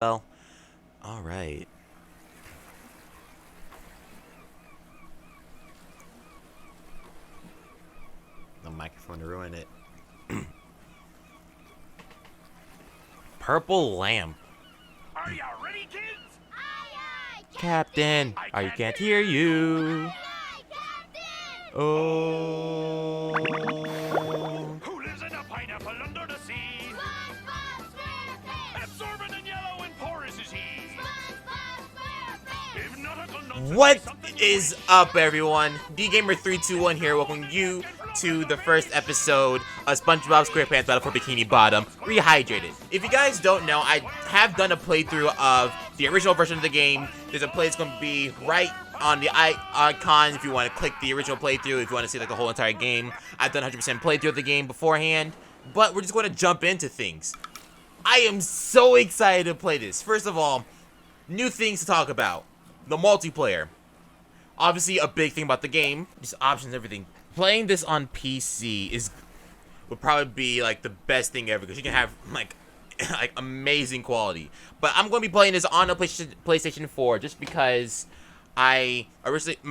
Well, alright. The microphone to ruin it. Purple lamp. Are ya ready, kids? Aye, aye, Captain, I can't hear you. Oh. Who lives in a pineapple under the sea? SpongeBob SquarePants! Absorbent and yellow and porous is he. SpongeBob SquarePants! If nautical notes What say something you is wish- up, everyone? DGamer321 here, welcoming you to the first episode of SpongeBob SquarePants Battle for Bikini Bottom, Rehydrated. If you guys don't know, I have done a playthrough of the original version of the game. There's a play that's going to be right on the icon if you want to click the original playthrough, if you want to see like the whole entire game. I've done 100% playthrough of the game beforehand, but we're just going to jump into things. I am so excited to play this. First of all, new things to talk about. The multiplayer. Obviously, a big thing about the game. Just options, everything. Playing this on PC would probably be like the best thing ever because you can have like amazing quality. But I'm going to be playing this on a PlayStation 4 just because my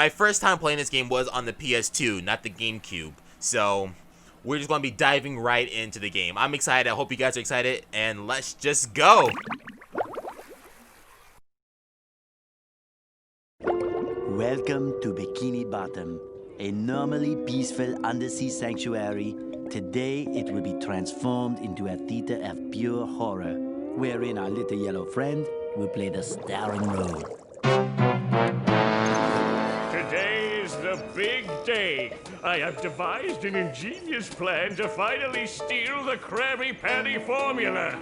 first time playing this game was on the PS2, not the GameCube. So we're just going to be diving right into the game. I'm excited. I hope you guys are excited, and let's just go. Welcome to Bikini Bottom, a normally peaceful undersea sanctuary. Today it will be transformed into a theater of pure horror, wherein our little yellow friend will play the starring role. Today is the big day. I have devised an ingenious plan to finally steal the Krabby Patty formula.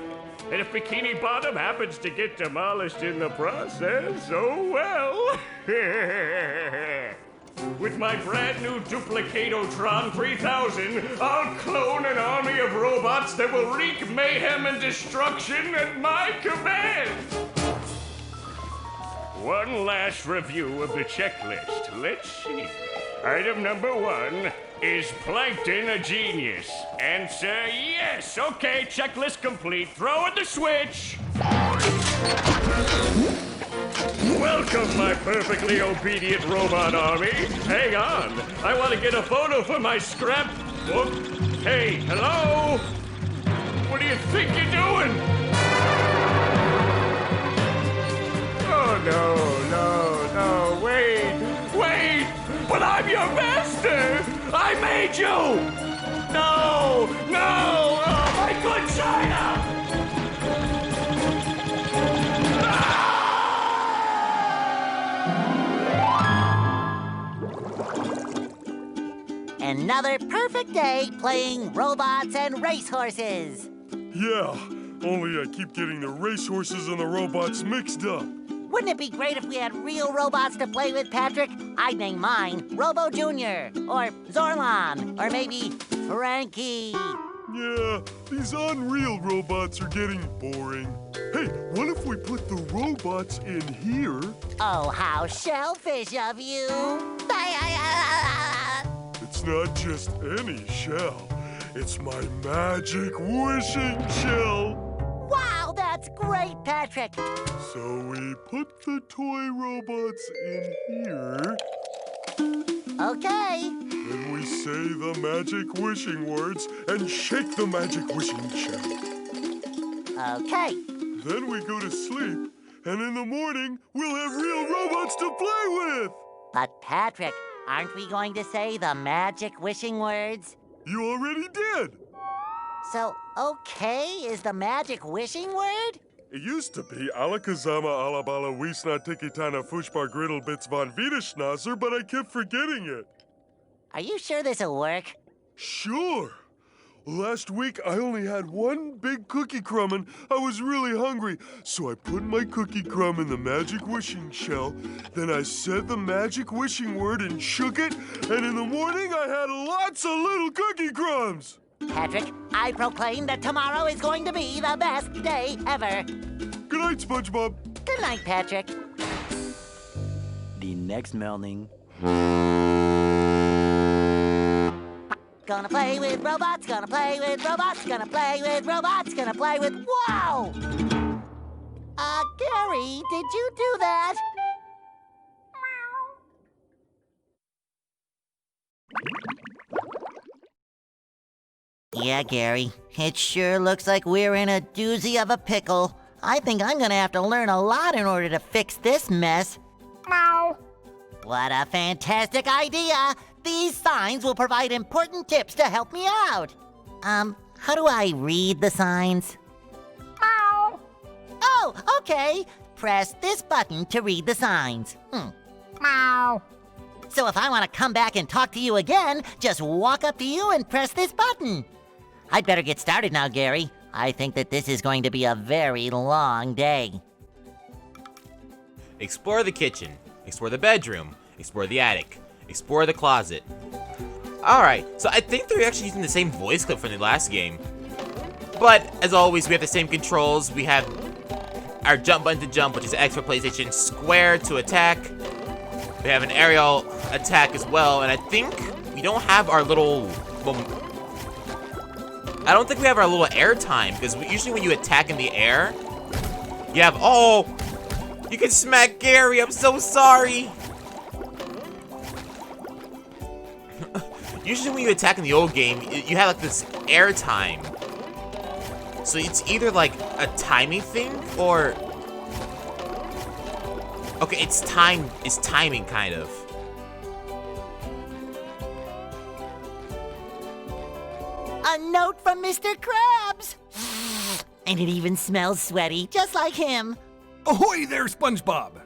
And if Bikini Bottom happens to get demolished in the process, oh well. With my brand new Duplicatotron 3000, I'll clone an army of robots that will wreak mayhem and destruction at my command. One last review of the checklist. Let's see. Item number 1. Is Plankton a genius? Answer yes. Okay, checklist complete. Throw in the switch. Welcome, my perfectly obedient robot army. Hang on. I want to get a photo for my scrapbook. Hey, hello? What do you think you're doing? Oh, no, wait. But I'm your master. I made you. No, oh, my good China. Another perfect day playing robots and racehorses. Yeah, only I keep getting the racehorses and the robots mixed up. Wouldn't it be great if we had real robots to play with, Patrick? I'd name mine Robo Jr. or Zorlon or maybe Frankie. Yeah, these unreal robots are getting boring. Hey, what if we put the robots in here? Oh, how shellfish of you. It's not just any shell. It's my magic wishing shell. Wow, that's great, Patrick. So we put the toy robots in here. Okay. Then we say the magic wishing words and shake the magic wishing shell. Okay. Then we go to sleep, and in the morning, we'll have real robots to play with! But, Patrick, aren't we going to say the magic wishing words? You already did! So, okay is the magic wishing word? It used to be Alakazama Alabala Wiesna Tikitana Fushbar Griddle Bits von Wiederschnauzer, but I kept forgetting it. Are you sure this'll work? Sure! Last week, I only had one big cookie crumb and I was really hungry. So I put my cookie crumb in the magic wishing shell. Then I said the magic wishing word and shook it. And in the morning, I had lots of little cookie crumbs. Patrick, I proclaim that tomorrow is going to be the best day ever. Good night, SpongeBob. Good night, Patrick. The next morning. Gonna play with robots, gonna play with robots, gonna play with robots, gonna play with... Wow! A Gary, did you do that? Yeah, Gary, it sure looks like we're in a doozy of a pickle. I think I'm gonna have to learn a lot in order to fix this mess. What a fantastic idea! These signs will provide important tips to help me out. How do I read the signs? Oh, okay. Press this button to read the signs. So if I want to come back and talk to you again, just walk up to you and press this button. I'd better get started now, Gary. I think that this is going to be a very long day. Explore the kitchen. Explore the bedroom. Explore the attic. Explore the closet. Alright, so I think they're actually using the same voice clip from the last game. But, as always, we have the same controls. We have our jump button to jump, which is X for PlayStation, square to attack. We have an aerial attack as well, and I think we don't have our little... I don't think we have our little air time, because usually when you attack in the air, you have... Oh! You can smack Gary, I'm so sorry! Usually when you attack in the old game, you have like this air time. So it's either like a timing thing, or... Okay, it's timing kind of. A note from Mr. Krabs! And it even smells sweaty, just like him. Ahoy there, SpongeBob!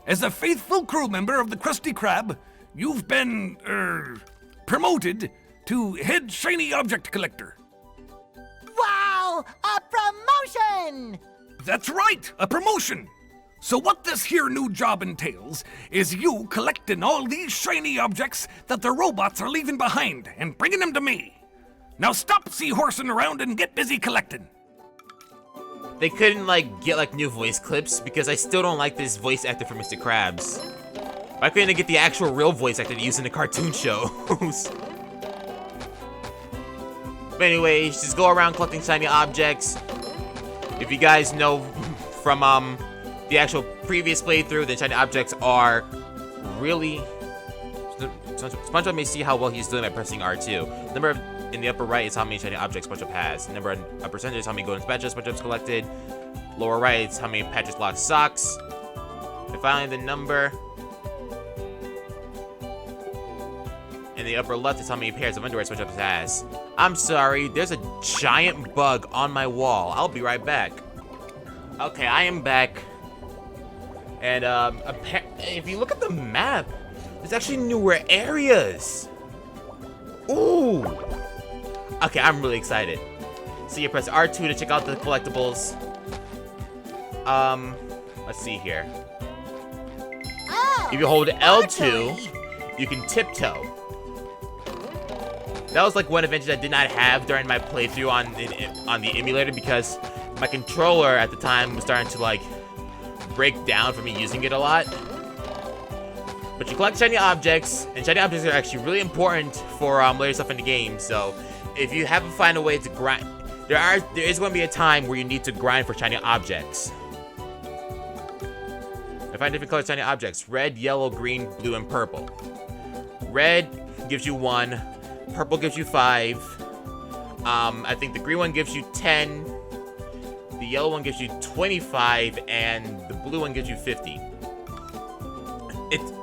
As a faithful crew member of the Krusty Krab, you've been, promoted to head shiny object collector. Wow! A promotion! That's right, a promotion! So what this here new job entails is you collecting all these shiny objects that the robots are leaving behind and bringing them to me. Now stop seahorsing around and get busy collecting. They couldn't like get like new voice clips because I still don't like this voice actor for Mr. Krabs. Why couldn't they get the actual real voice actor to use in the cartoon shows? But anyways, just go around collecting shiny objects. If you guys know from the actual previous playthrough, the shiny objects are really... SpongeBob may see how well he's doing by pressing R2. Number in the upper right is how many shiny objects SpongeBob has. Number in upper center is how many golden spatulas SpongeBob's collected. Lower right is how many Patrick's lost socks. And finally, the number in the upper left is how many pairs of underwear SpongeBob has. I'm sorry, there's a giant bug on my wall. I'll be right back. Okay, I am back. And if you look at the map, there's actually newer areas. Ooh. Okay, I'm really excited. So you press R2 to check out the collectibles. Let's see here. Oh, If you hold L2, actually. you can tiptoe. That was like one adventure I did not have during my playthrough on the emulator because my controller at the time was starting to like break down from me using it a lot. But you collect shiny objects, and shiny objects are actually really important for later stuff in the game. So if you haven't found a way to grind, there is going to be a time where you need to grind for shiny objects. I find different colored shiny objects: red, yellow, green, blue, and purple. Red gives you 1, purple gives you 5. I think the green one gives you 10. The yellow one gives you 25, and the blue one gives you 50.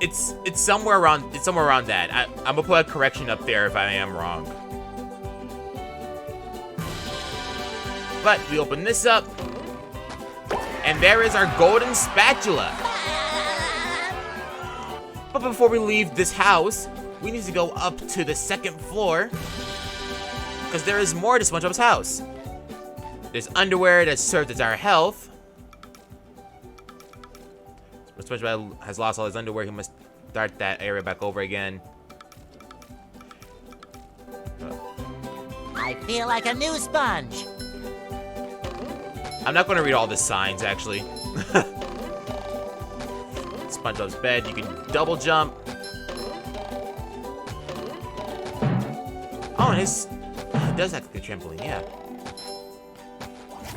It's somewhere around that. I'm gonna put a correction up there if I am wrong. But we open this up, and there is our golden spatula. But before we leave this house, we need to go up to the 2nd floor, because there is more to SpongeBob's house. There's underwear that serves as our health. When SpongeBob has lost all his underwear, he must start that area back over again. I feel like a new sponge. I'm not going to read all the signs, actually. SpongeBob's bed, you can double jump. Oh, and it does act like a trampoline, yeah.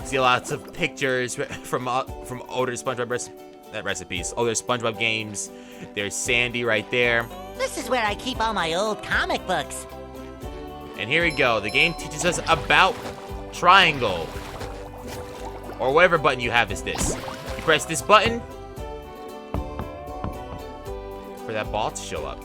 See lots of pictures from older SpongeBob recipes, older SpongeBob games. There's Sandy right there. This is where I keep all my old comic books. And here we go. The game teaches us about triangle. Or whatever button you have is this. You press this button for that ball to show up.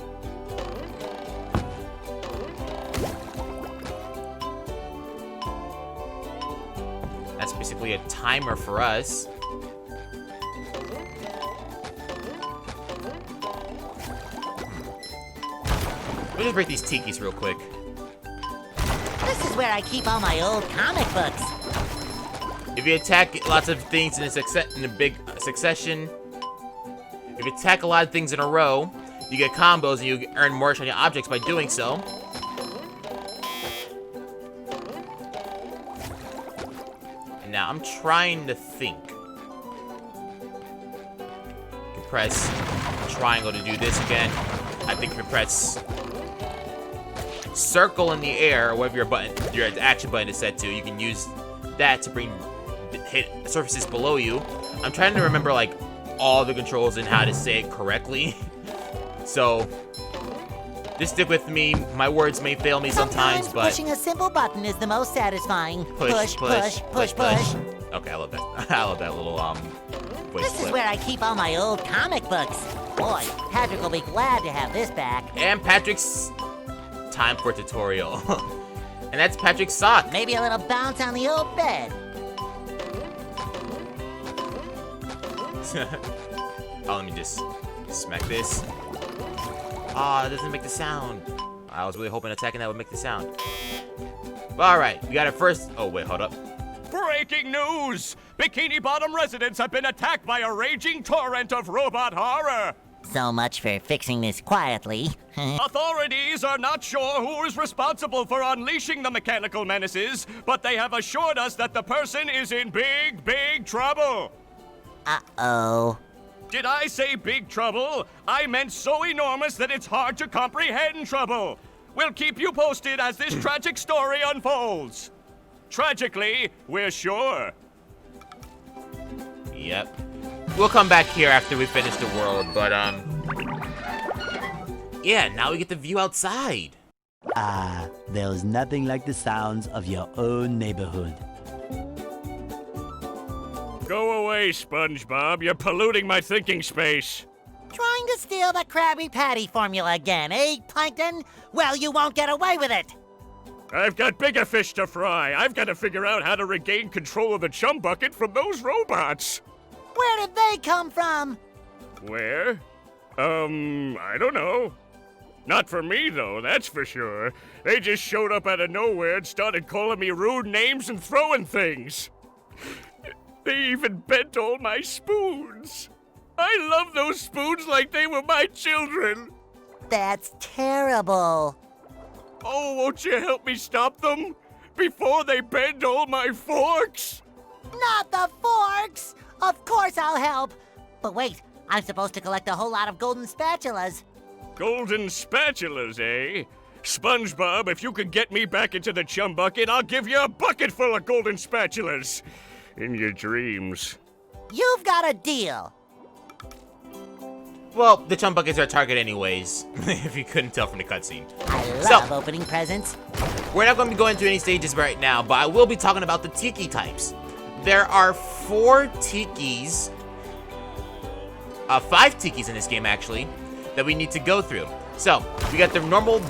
That's basically a timer for us. Let me just break these tikis real quick. This is where I keep all my old comic books. If you attack lots of things in a big succession, if you attack a lot of things in a row, you get combos and you earn more shiny objects by doing so. And now I'm trying to think. You can press triangle to do this again. I think you can press circle in the air, or whatever your action button is set to. You can use that to hit surfaces below you. I'm trying to remember like all the controls and how to say it correctly. So just stick with me. My words may fail me sometimes, but pushing a simple button is the most satisfying. Push. Okay, I love that. I love that little voice This clip. is where I keep all my old comic books. Boy, Patrick will be glad to have this back. And Patrick's time for a tutorial. And that's Patrick's sock. Maybe a little bounce on the old bed. Oh, let me just smack this. Ah, it doesn't make the sound. I was really hoping attacking that would make the sound. But alright, we got it first. Oh, wait, hold up. Breaking news! Bikini Bottom residents have been attacked by a raging torrent of robot horror! So much for fixing this quietly. Authorities are not sure who is responsible for unleashing the mechanical menaces, but they have assured us that the person is in big, big trouble. Uh-oh. Did I say big trouble? I meant so enormous that it's hard to comprehend trouble. We'll keep you posted as this tragic story unfolds. Tragically, we're sure. Yep. We'll come back here after we finish the world, but yeah, now we get the view outside. There's nothing like the sounds of your own neighborhood. Go away, SpongeBob. You're polluting my thinking space. Trying to steal the Krabby Patty formula again, eh, Plankton? Well, you won't get away with it. I've got bigger fish to fry. I've got to figure out how to regain control of the chum bucket from those robots. Where did they come from? Where? I don't know. Not for me, though, that's for sure. They just showed up out of nowhere and started calling me rude names and throwing things. They even bent all my spoons. I love those spoons like they were my children. That's terrible. Oh, won't you help me stop them? Before they bend all my forks? Not the forks! Of course I'll help. But wait, I'm supposed to collect a whole lot of golden spatulas. Golden spatulas, eh? SpongeBob, if you could get me back into the chum bucket, I'll give you a bucket full of golden spatulas. In your dreams. You've got a deal. Well, the chum buckets are our target anyways, if you couldn't tell from the cutscene. I love opening presents. We're not going to be going through any stages right now, but I will be talking about the tiki types. There are 4 tikis, 5 tikis in this game actually, that we need to go through. So, we got the normal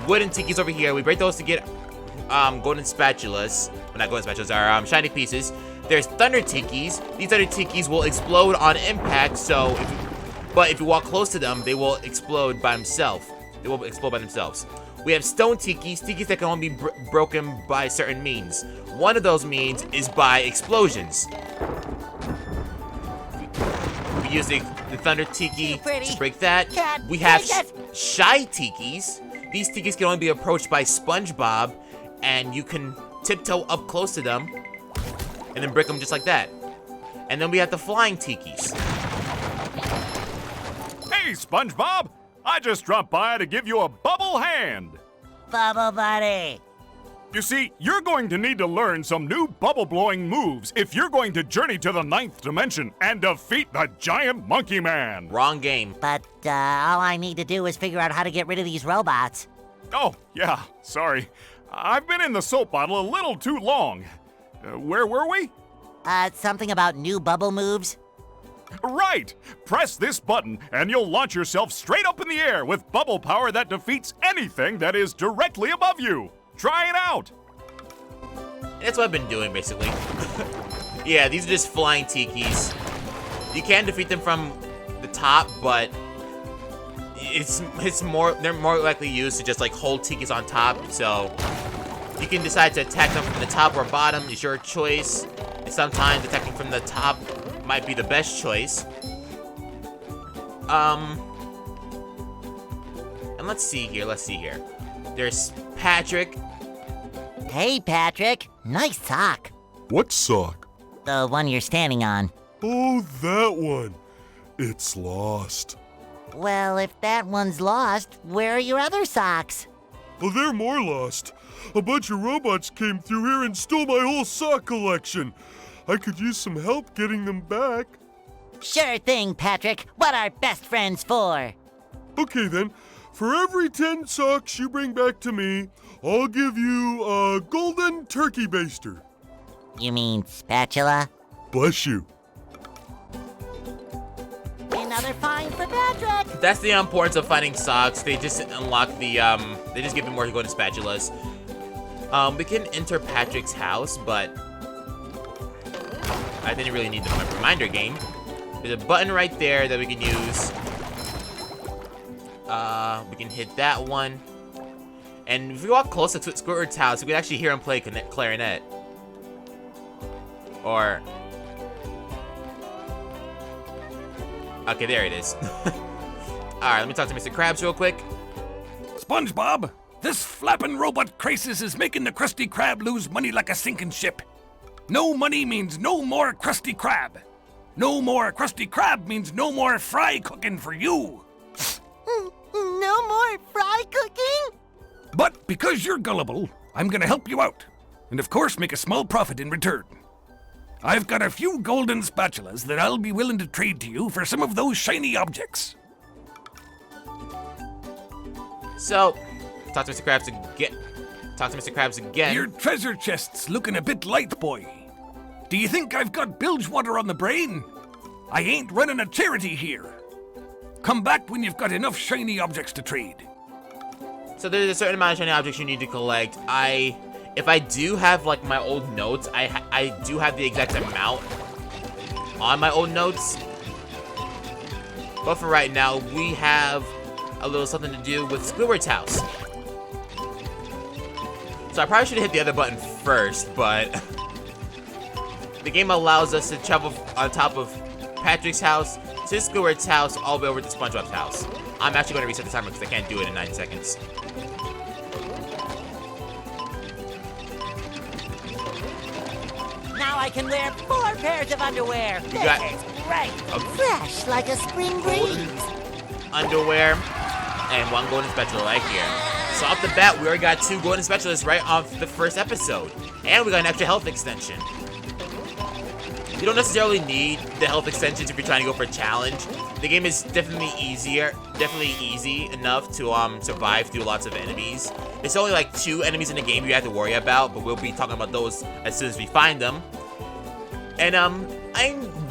wooden tikis over here. We break those to get golden spatulas. Well, not golden spatulas, are shiny pieces. There's thunder tikis. These thunder tikis will explode on impact, so if you walk close to them, they will explode by themselves. We have stone tikis that can only be broken by certain means. One of those means is by explosions. We use the thunder tiki to break that. We have shy tikis. These tikis can only be approached by SpongeBob, and you can tiptoe up close to them and then break them just like that. And then we have the flying tikis. Hey, SpongeBob! I just dropped by to give you a bubble hand. Bubble Buddy. You see, you're going to need to learn some new bubble-blowing moves if you're going to journey to the 9th dimension and defeat the giant monkey man. Wrong game. But all I need to do is figure out how to get rid of these robots. Oh, yeah, sorry. I've been in the soap bottle a little too long. Where were we? Something about new bubble moves? Right! Press this button and you'll launch yourself straight up in the air with bubble power that defeats anything that is directly above you. Try it out! That's what I've been doing, basically. Yeah, these are just flying tikis. You can defeat them from the top, but they're more likely used to just like hold tikis on top, so you can decide to attack them from the top or bottom, it's your choice. And sometimes attacking from the top might be the best choice. And let's see here. There's Patrick. Hey, Patrick. Nice sock. What sock? The one you're standing on. Oh, that one. It's lost. Well, if that one's lost, where are your other socks? Oh, they're more lost. A bunch of robots came through here and stole my whole sock collection. I could use some help getting them back. Sure thing, Patrick. What are best friends for? Okay, then. For every 10 socks you bring back to me, I'll give you a golden turkey baster. You mean spatula? Bless you. Another find for Patrick! That's the importance of finding socks. They just unlock the, they just give you more golden spatulas. We can enter Patrick's house, but I didn't really need the reminder game. There's a button right there that we can use. We can hit that one. And if we walk close to Squidward's house, we can actually hear him play clarinet. Or... okay, there it is. Alright, let me talk to Mr. Krabs real quick. SpongeBob, this flapping robot crisis is making the Krusty Krab lose money like a sinking ship. No money means no more Krusty Krab. No more Krusty Krab means no more fry cooking for you. No more fry cooking? But because you're gullible, I'm gonna help you out. And of course make a small profit in return. I've got a few golden spatulas that I'll be willing to trade to you for some of those shiny objects. So, talk to Mr. Krabs again. Your treasure chest's looking a bit light, boy. Do you think I've got bilge water on the brain? I ain't running a charity here. Come back when you've got enough shiny objects to trade. So there's a certain amount of shiny objects you need to collect. If I do have like my old notes, I do have the exact amount on my old notes. But for right now, we have a little something to do with Squidward's house. So I probably should have hit the other button first, but the game allows us to travel on top of Patrick's house to Squidward's house all the way over to SpongeBob's house. I'm actually going to reset the timer because I can't do it in 9 seconds. Now I can wear 4 pairs of underwear. You got This is great. Fresh like a spring breeze. underwear and 1 golden spatula right here. So off the bat, we already got 2 golden spatulas right off the first episode. And we got an extra health extension. You don't necessarily need the health extensions if you're trying to go for a challenge. The game is definitely easy enough to survive through lots of enemies. It's only like 2 enemies in the game you have to worry about, but we'll be talking about those as soon as we find them. And I'm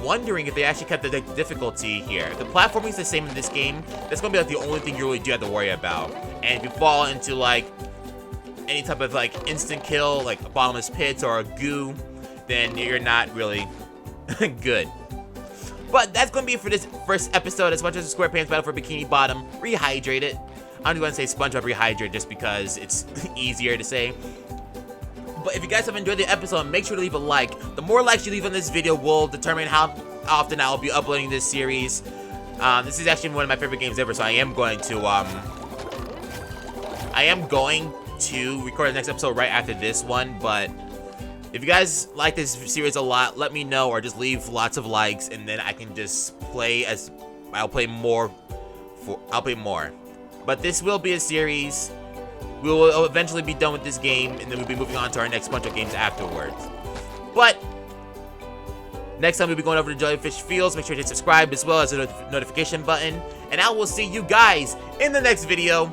wondering if they actually kept the difficulty here. The platforming is the same in this game. That's gonna be like the only thing you really do have to worry about. And if you fall into like any type of like instant kill, like a bottomless pits or a goo, then you're not really good. But that's gonna be it for this first episode of SquarePants Battle for Bikini Bottom Rehydrated. I'm just gonna say SpongeBob Rehydrated just because it's easier to say. But if you guys have enjoyed the episode, make sure to leave a like. The more likes you leave on this video will determine how often I'll be uploading this series. This is actually one of my favorite games ever, so I am going to record the next episode right after this one. But if you guys like this series a lot, let me know, or just leave lots of likes, and then I can just play I'll play more. But this will be a series. we will eventually be done with this game, and then we'll be moving on to our next bunch of games afterwards. But next time we'll be going over to Jellyfish Fields. Make sure to hit subscribe as well as the notification button. And I will see you guys in the next video.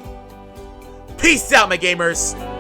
Peace out, my gamers.